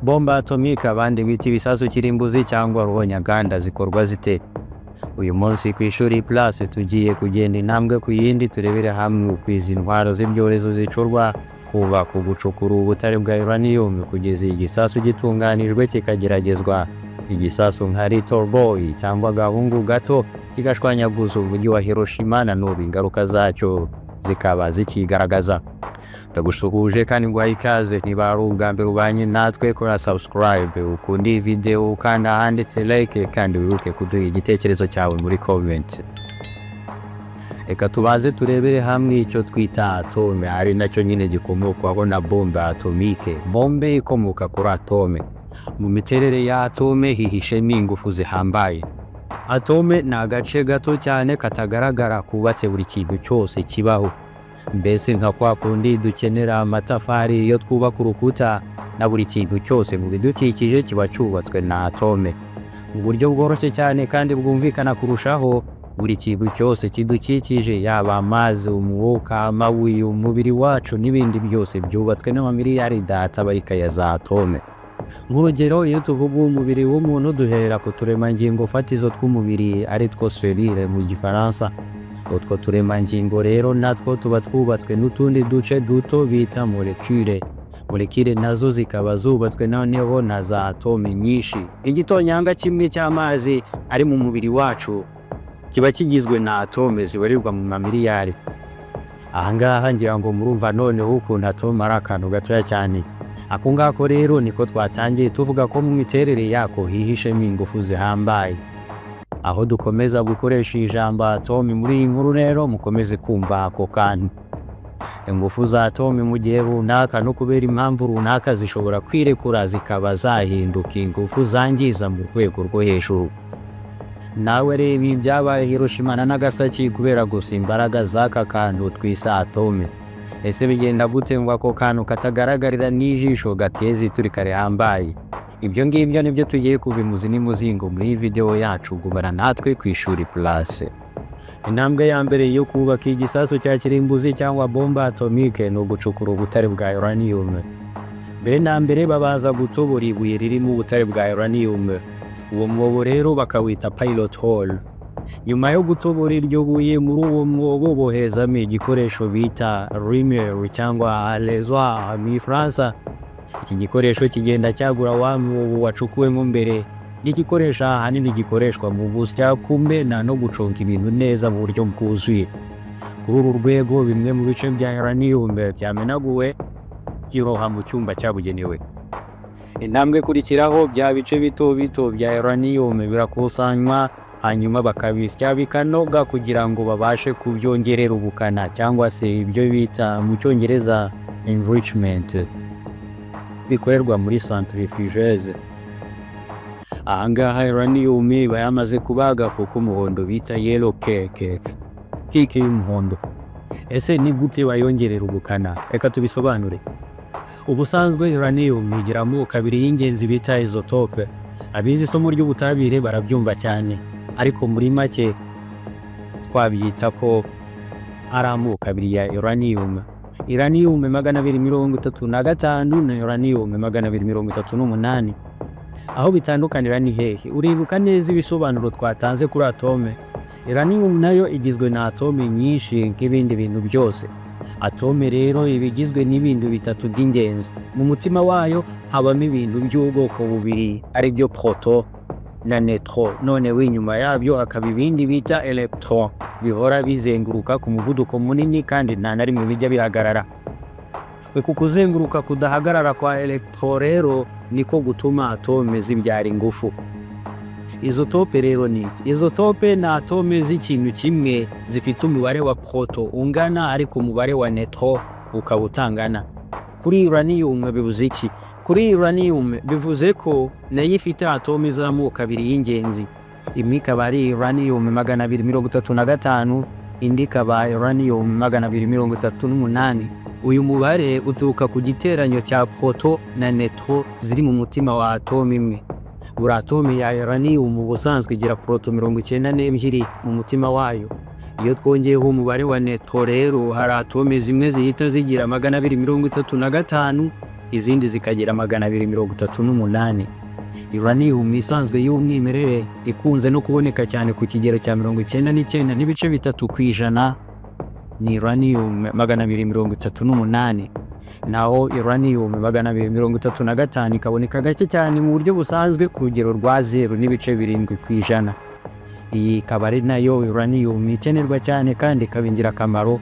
Bomba atomike abandi bita ibisasu kirimbuzi cyangwa ruhonyanganda zikorwa zite? Uyu munsi ku ishuri Plus tugiye kugenda intambwe ku yindi turebere hamwe uko izi ntwaro z'ibyorezo zicurwa, kuva ku gucukura ubutare bwa uranium kugeza igisasu gitunganijwe kikageragezwa. Igisasu nka Little Boy cyangwa agahungu gato kigashwanyaguza umujyi wa Hiroshima na n'ubu ingaruka zacyo zikaba zikigaragaza. Ndagusuhuje kandi nguhaye ikaze niba ari ubwa mbere ubanye natwe, kora subscribe, ukunda iyi video ukanda ahanditse like kandi wibuke kuduha igitekerezo cyawe muri comment. Reka tubaze turebere hamwe icyo twita atome, ari nacyo nyine gikomokwaho na bombe atomike. Bombe ikomoka kuri atome. Mu miterere ya atome hihishemo ingufu zihambaye. Atome ni agace gato cyane katagaragara kubatse buri kintu cyose kibaho. Mbese nka kwa kundi dukenera amatafari iyo twubaka urukuta, na buri kintu cyose mu bidukikije kiba cyubatswe na atome. Mu buryo bworoshye cyane kandi bwumvikana kurushaho, buri kintu cyose kidukikije, yaba amazi, umwuka, amabuye, umubiri wacu n'ibindi byose byubatswe n'amamiliyaridi atabarika ya za atome. Nk'urugero, iyo tuvuga umubiri w'umuntu duhera ku turemangingo fatizo tw'umubiri ari two selile mu gifaransa. Utwo turemangingo rero natwo tuba twubatswe n'utundi duce duto bita molekule. Molekule nazo zikaba zubatswe noneho na za atome nyinshi. Igitonyanga kimwe cy'amazi ari mu mubiri wacu kiba kigizwe na atome zibarirwa mu mamiliyari. Ahangaha ngira ngo murumva noneho ukuntu atome ari akantu gatoya cyane. Ako ngako rero niko twatangiye tuvuga ko mu miterere yako hihishemo ingufu zihambaye. Aho dukomeza gukoresha ijambo atome muri iyi nkuru rero mukomeze kumva ako kantu. Ingufu za atome mu gihe runaka no kubera impamvu runaka zishobora kwirekura zikaba zahinduka ingufu zangiza mu rwego rwo hejuru. Nawe reba ibyabaye Hiroshima na Nagasaki kubera gusa imbaraga z'aka kantu twisa atome. Ese bigenda gute ngo ako kantu katagaragarira n'ijisho gateza iturika rihambaye? Ibyo ngibyo nibyo tugiye kubimuzi n'imuzingo muri video yacu. Gumana natwe ku ishuri Plus. Intambwe ya mbere yo kubaka igisasu cya kirimbuzi cyangwa bomba atomike ni ugucukura ubutare bwa uranium. Mbere na mbere babaza gutobora ibuye ririmo ubutare bwa uranium. Uwo mwobo rero bakawita pilot hole. Nyuma yo gutobora iryo buye muri uwo mwobo bohezamo igikoresho bita rimeur cyangwa arrosoir mu Faransa. Iki gikoresho kigenda cyagura wa mwobo wacukuwemo mbere. Igikoresho ahanini gikoreshwa mu gusya, kumena no guconga ibintu neza mu buryo bwuzuye. Kuri uru rwego bimwe mu bice bya uranium byamenaguwe kiroha mu cyumba cyabugenewe. Intambwe kurikiraho bya bice bito bito bya uranium birakusanywa, hanyuma bakabisya bikanoga kugira ngo babashe kubyongerera ubukana cyangwa se ibyo bita mu Cyongereza enrichment. Bikorerwa muri centrifugeuse. Ahangaha uranium iba yamaze kuba agafu k'umuhondo bita yellow cake y'umuhondo. Ese ni gute bayongerera ubukana? Reka tubisobanure. Ubusanzwe uranium igira amoko abiri y'ingenzi bita isotope. Abizi isomo ry'ubutabire barabyumva cyane, ariko muri make twabyita ko ari amoko abiri ya uranium. Uranium 235 na uranium 238. Aho bitandukanira ni hehe? Uribuka neza ibisobanuro twatanze kuri atome? Uranium nayo igizwe na atome nyinshi nk'ibindi bintu byose. Atome rero ibigizwe n'ibintu bitatu by'ingenzi. Mu mutima wayo habamo ibintu by'ubwoko bubiri, ari byo proton na neutron. None w'inyuma yabyo akaba ibindi bita electron bihora bizenguruka ku muvuduko munini kandi nta na rimwe bijya bihagarara. Ku kuzenguruka kudahagarara kwa electron rero niko gutuma atome zibyara ingufu. Isotope rero ni iki? Isotope na atome z'ikintu kimwe zifite umubare wa proton ungana ariko umubare wa neutron ukaba utangana. Kuri uranium bivuze iki? Kuri uranium bivuze ko nayo ifite atome z'amoko abiri y'ingenzi. Imwe ikaba ari uranium 235, indi ikaba uranium 238. Uyu mubare uturuka ku giteranyo cya proton na neutron ziri mu mutima wa atome imwe. Buri atome ya uranium ubusanzwe igira proton 92 mu mutima wayo. Iyo twongeyeho umubare wa neutron rero hari atome zimwe zihita zigira 235, izindi zikagira 238. Uranium isanzwe y'umwimerere ikunze no kuboneka cyane ku kigero cya 99.3% ni uranium 238, naho uranium 235 ikaboneka gake cyane mu buryo busanzwe ku rugero rwa 0.7%. Iyi ikaba ari nayo uranium ikenerwa cyane kandi ikaba ingirakamaro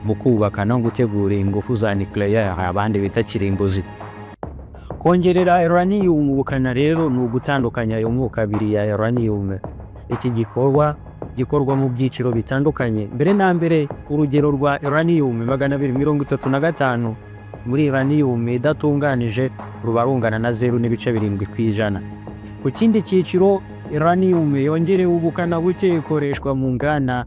mu kubaka no gutegura ingufu za nucleaire abandi bita kirimbuzi. Kongerera uranium ubukana rero ni ugutandukanya ayo moko abiri ya uranium. Iki gikorwa mu byiciro bitandukanye. Mbere na mbere, urugero rwa uranium 235 muri uranium idatunganije ruba rungana na 0.7%. Ku kindi cyiciro, uranium yongerewe ubukana buke ikoreshwa mu nganda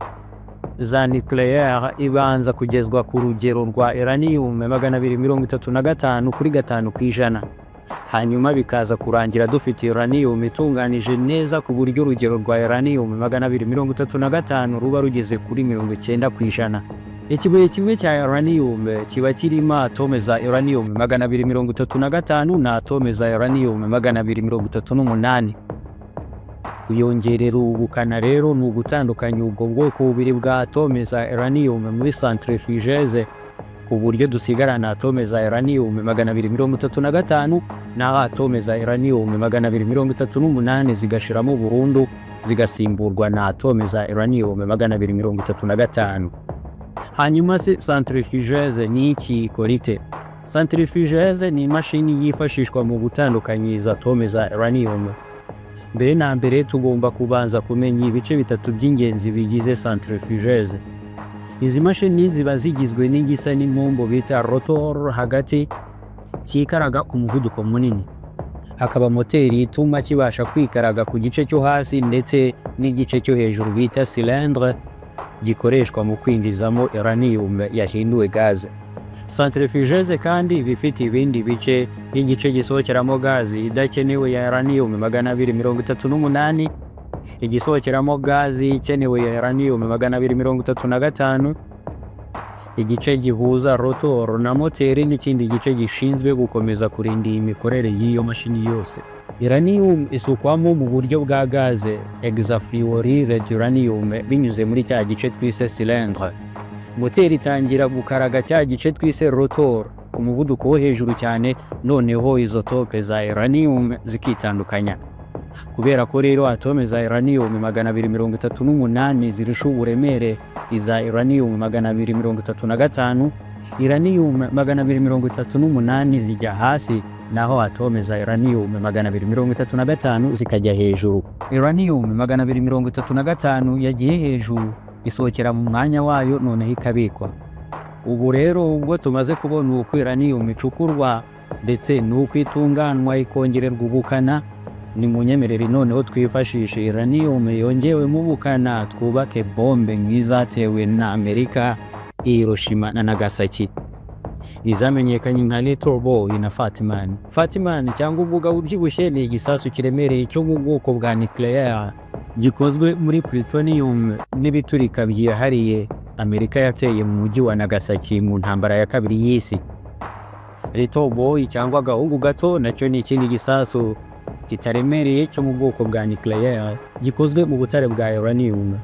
za nucleaire ibanza kugezwa ku rugero rwa uranium 235/5%. Hanyuma bikaza kurangira dufite uranium itunganije neza ku buryo urugero rwa uranium 235 ruba rugeze kuri 90%. Ikibuye kimwe cya uranium kiba kirimo atome za uranium 235 na atome za uranium 238. Kuyongerera ubukana rero ni ugutandukanya ubwo bwoko bubiri bwa atome za uranium muri centrifugeuse ku buryo dusigarana atome za uranium 235 na atome za uranium 238 zigashiramo burundu zigasimburwa na atome za uranium 235. Hanyuma se centrifugeuse ni iki ikora ite? Centrifugeuse ni imashini yifashishwa mu gutandukanya izo atome za uranium. Mbere na mbere tugomba kubanza kumenya ibice bitatu by'ingenzi bigize centrifugeuse. Izi mashini ziba zigizwe n'igisa n'impombo bita rotor hagati kikaraga ku muvuduko munini. Hakaba moteri ituma kibasha kwikaraga ku gice cyo hasi ndetse n'igice cyo hejuru bita cylindre gikoreshwa mu kwinjizamo uranium yahinduwe gaze. Centrifugeuse kandi bifite ibindi bice nk'igice gisohokeramo gazi idakenewe ya uranium 238, igisohokeramo gazi ikenewe ya uranium 235, igice gihuza rotor na moteri n'ikindi gice gishinzwe gukomeza kurinda imikorere y'iyo mashini yose. Uranium isukwamo mu buryo bwa gaze hexafluoride uranium binyuze muri cya gice twise cylindre. Moteri itangira gukaraga cya gice twise rotor ku muvuduko wo hejuru cyane, noneho izotope za uranium zikitandukanya. Kubera ko rero atome za uranium 238 zirusha uburemere iza uranium 235, uranium 238 zijya hasi, naho atome za uranium 235 zikajya hejuru. Uranium 235 yagiye hejuru isohokera mu mwanya wayo noneho ikabikwa. Ubu rero ubwo tumaze kubona uko uranium icukurwa ndetse n'uko itunganwa ikongererwa ubukana, ni munyemerere noneho twifashishe uranium yongewemo ubukana twubake bombe nk'izatewe na Amerika, Hiroshima na Nagasaki. Izamenyekanye nka Little Boy na Fatman. Fatman cyangwa ubuga ubyibushye ni igisasu kiremereye cyo mu bwoko bwa nucleaire gikozwe muri plutonium n'ibiturika byihariye Amerika yateye mu mujyi wa Nagasaki mu ntambara ya kabiri y'isi. Little Boy cyangwa agahungu gato nacyo ni ikindi gisasu kitaremereye cyo mu bwoko bwa nucleaire gikozwe mu butare bwa uranium.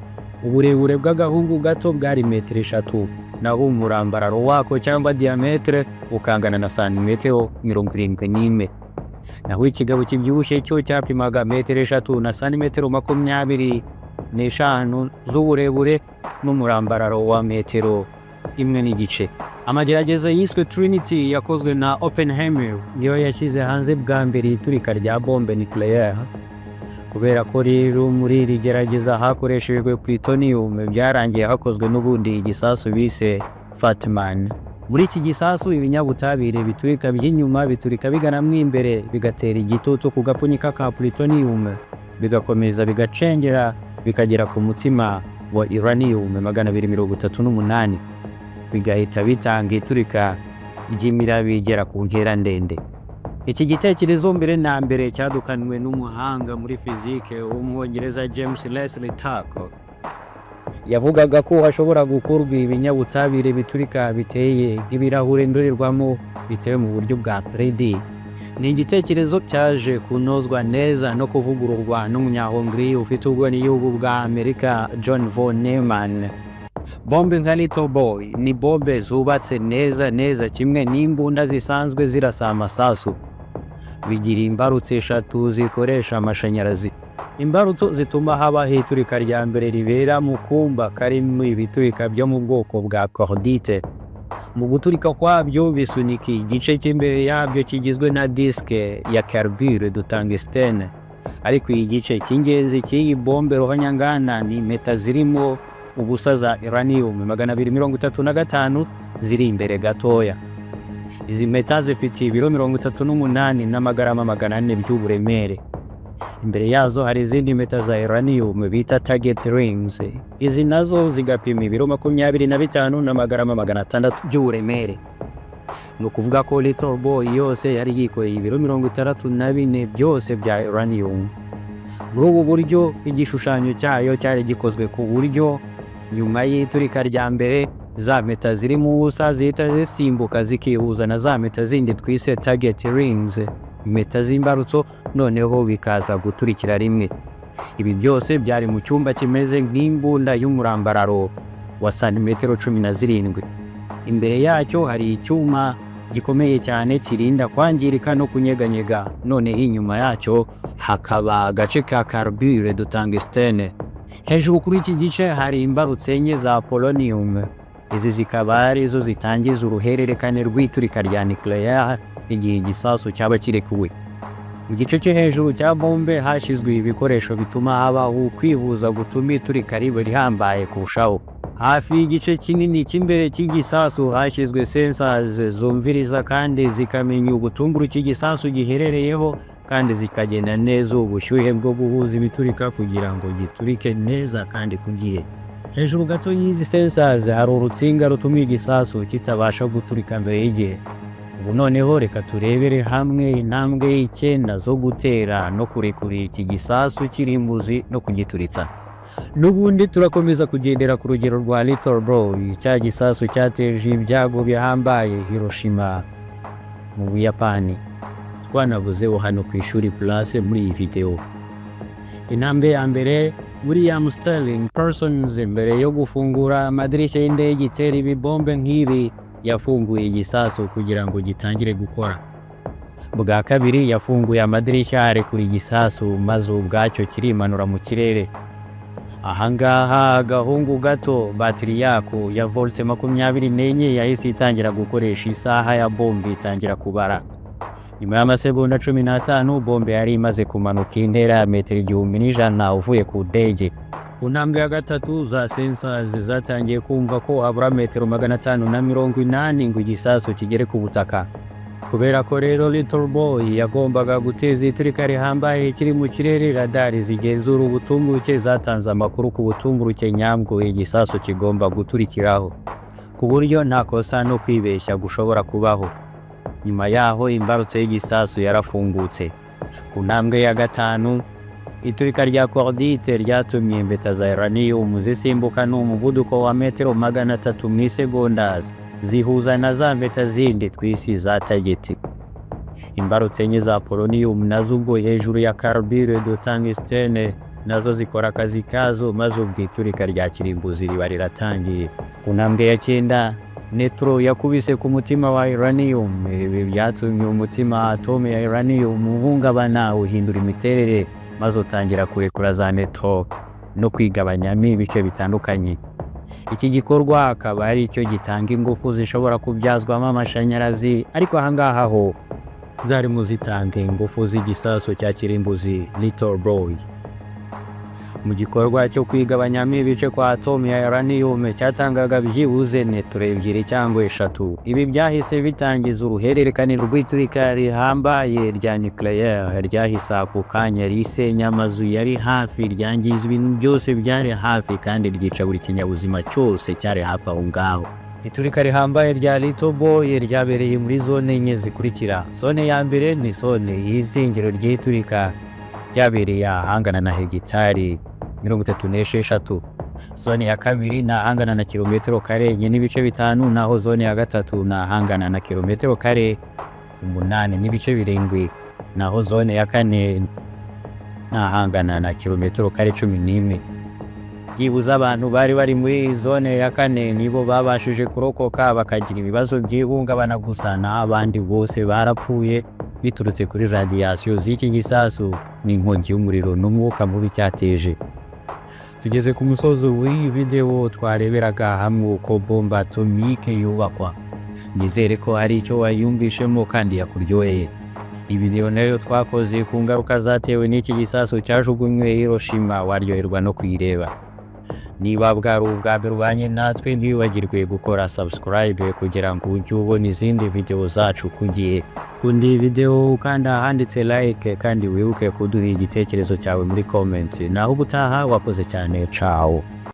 Uburebure bw'agahungu gato bwari 3 m, naho umurambararo wako cyangwa diametre ukangana na santimetero 71. Naho ikigabo kibyibushye cyo cyapimaga 3 m na santimetero 25 z'uburebure n'umurambararo wa 1.5 m. Amagerageza yiswe Trinity yakozwe na Oppenheimer niyo yashyize hanze bwa mbere iturika rya bombe nucleaire. Kubera ko rero muri iri gerageza hakoreshejwe plutonium, byarangiye hakozwe n'ubundi igisasu bise Fatman. Muri iki gisasu ibinyabutabire biturika by'inyuma biturika biganamwe imbere bigatera igitutu ku gapfunyika ka plutonium, bigakomeza bigacengera bikagera ku mutima wa uranium 238, bigahita bitanga iturika ry'imira bigera ku ntera ndende. Iki gitekerezo mbere na mbere cyadukanwe n'umuhanga muri fizike w'umwongereza James Leslie Tuck. yavugaga ko hashobora gukorwa ibinyabutabire biturika biteye nk'ibirahure ndorerwamo bitewe mu buryo bwa 3D. Ni igitekerezo cyaje kunozwa neza no kuvugururwa n'umunyahongri ufite ubwenegihugu bwa Amerika John von Neumann. Bombe nka Little Boy ni bombe zubatse neza kimwe n'imbunda zisanzwe zirasa amasasu. Bigira imbarutso 3 zikoresha amashanyarazi. Imbarutso zituma haba iturika rya mbere ribera mu kumba karimo ibiturika byo mu bwoko bwa cordite. Mu guturika kwabyo bisunika igice cy'imbere yabyo kigizwe na diske ya carbure de tungstene. Ariko igice cy'ingenzi cy'iyi bombe ruhonyangana ni meta zirimo ubusa za uranium 235 ziri imbere gatoya. Izi meta zifite ibiro 38 n'amagarama 400 by'uburemere. Imbere yazo hari izindi meta za uranium bita target rings. Izi nazo zigapima ibiro 25 n'amagarama 600 by'uburemere. No kuvuga ko Little Boy yose yari yikoreye ibiro 64 byose bya uranium. Muri ubu buryo igishushanyo cyayo cyari gikozwe ku buryo nyuma y'iturika rya mbere za meta ziri mu busa zihita zisimbuka zikihuza na za meta zindi twise target rings, meta z'imbarutso, noneho bikaza guturikira rimwe. Ibi byose byari mu cyumba kimeze nk'imbunda y'umurambararo wa santimetero 17. Imbere yacyo hari icyuma gikomeye cyane kirinda kwangirika no kunyeganyega. Noneho inyuma yacyo hakaba agace ka carbure de tungstene. Hejuru kuri iki gice hari imbarutso enye za polonium. Izi zikaba arizo zitangiza uruhererekane rw'iturika rya nucleaire igihe igisasu cyaba kirekuwe. Mu gice cyo hejuru cya bombe hashyizwe ibikoresho bituma habaho kwihuza gutuma iturika ribe rihambaye kurushaho. Hafi y'igice kinini cy'imbere cy'igisasu hashyizwe sensors zumviriza kandi zikamenya ubutumburu cy'igisasu giherereyeho kandi zikagena neza ubushyuhe bwo guhuza ibiturika kugira ngo giturike neza kandi ku gihe. Hejuru gato y'izi sensors hari urutsinga rutuma igisasu kitabasha guturika mbere y'igihe. Ubu noneho reka turebere hamwe intambwe 9 zo gutera no kurekura iki gisasu kirimbuzi no kugituritsa. N'ubundi turakomeza kugendera ku rugero rwa Little Boy, cya gisasu cyateje ibyago bihambaye Hiroshima mu Buyapani. Twanavuzeho hano ku ishuri Plus muri iyi video. Intambwe ya mbere, William Sterling Parsons mbere yo gufungura amadirishya y'indege itera ibibombe nk'ibi yafunguye igisasu kugira ngo gitangire gukora. Bwa kabiri yafunguye amadirishya arekura igisasu maze ubwacyo kirimanura mu kirere. Ahangaha agahungu gato batiri yako ya volt 24 yahise itangira gukoresha isaha ya bombe itangira kubara. Nyuma y'amasegonda 15 bombe yari imaze kumanuka intera ya metero 1100 uvuye ku ndege. Ku ntambwe ya gatatu za sensors zatangiye kumva ko habura metero 580 ngo igisasu kigere ku butaka. Kubera ko rero Little Boy yagombaga guteza iturika rihambaye kiri mu kirere, radari zigenzura ubutumburuke zatanze amakuru ku butumburuke nyabwo igisasu kigomba guturikiraho, ku buryo nta kosa no kwibeshya gushobora kubaho. Nyuma yaho imbarutso y'igisasu yarafungutse. Ku ntambwe ya gatanu, iturika rya cordite ryatumye imbeta za uranium zisimbuka n'umuvuduko wa metero 300 mu isegonda zihuza na za mbeta zindi twisi za target. Imbarutso enye za polonium nazo ubwo hejuru ya carbure de tungstene nazo zikora akazi kazo maze ubwiturika rya kirimbuzi riba riratangiye. Ku ntambwe ya 9, neutron yakubise ku mutima wa uranium. Ibi byatumye umutima atome ya uranium uhungabana uhindura imiterere maze utangira kurekura za neutron no kwigabanyamo ibice bitandukanye. Iki gikorwa akaba ari cyo gitanga ingufu zishobora kubyazwamo amashanyarazi, ariko ahangaha ho zari mu zitanga ingufu z'igisasu cya kirimbuzi Little Boy. Mu gikorwa cyo kwigabanyamo ibice kwa atome ya uranium cyatangaga byibuze neutron 2 cyangwa 3. Ibi byahise bitangiza uruhererekane rw'iturika rihambaye rya nucleaire ryahise ako kanya risenya amazu yari hafi, ryangiza ibintu byose byari hafi kandi ryica buri kinyabuzima cyose cyari hafi aho ngaho. Iturika rihambaye rya Little Boy ryabereye muri zone enye zikurikira. Zone ya mbere ni zone y'izingiro ry'iturika ryabereye ahangana na hegitari 36. zone ya kabiri ni ahangana na kilometero kare enye n'ibice bitanu, naho zone ya gatatu ni ahangana na kilometero kare 8 n'ibice birindwi, naho zone ya kane ni ahangana na kilometero kare 11. Byibuze abantu bari bari muri zone ya kane nibo babashije kurokoka bakagira ibibazo by'ihungabana, gusa n'abandi bose barapfuye biturutse kuri radiation z'iki gisasu n'inkongi y'umuriro n'umwuka mubi cyateje. Tugeze ku musozo w'iyi video twareberaga hamwe uko bombe atomike yubakwa. Nizere ko hari icyo wayumvishemo kandi yakuryoheye. Iyi video nayo twakoze ku ngaruka zatewe n'iki gisasu cyajugunywe Hiroshima, waryoherwa no kuyireba. Niba bwari ubwa mbere ubanye natwe ntiwibagirwe gukora subscribe kugira ngo ujye ubona izindi video zacu ku gihe. Kundi video ukanda ahanditse like kandi wibuke kuduha igitekerezo cyawe muri comment. Naho ubutaha wakoze cyane, ciao.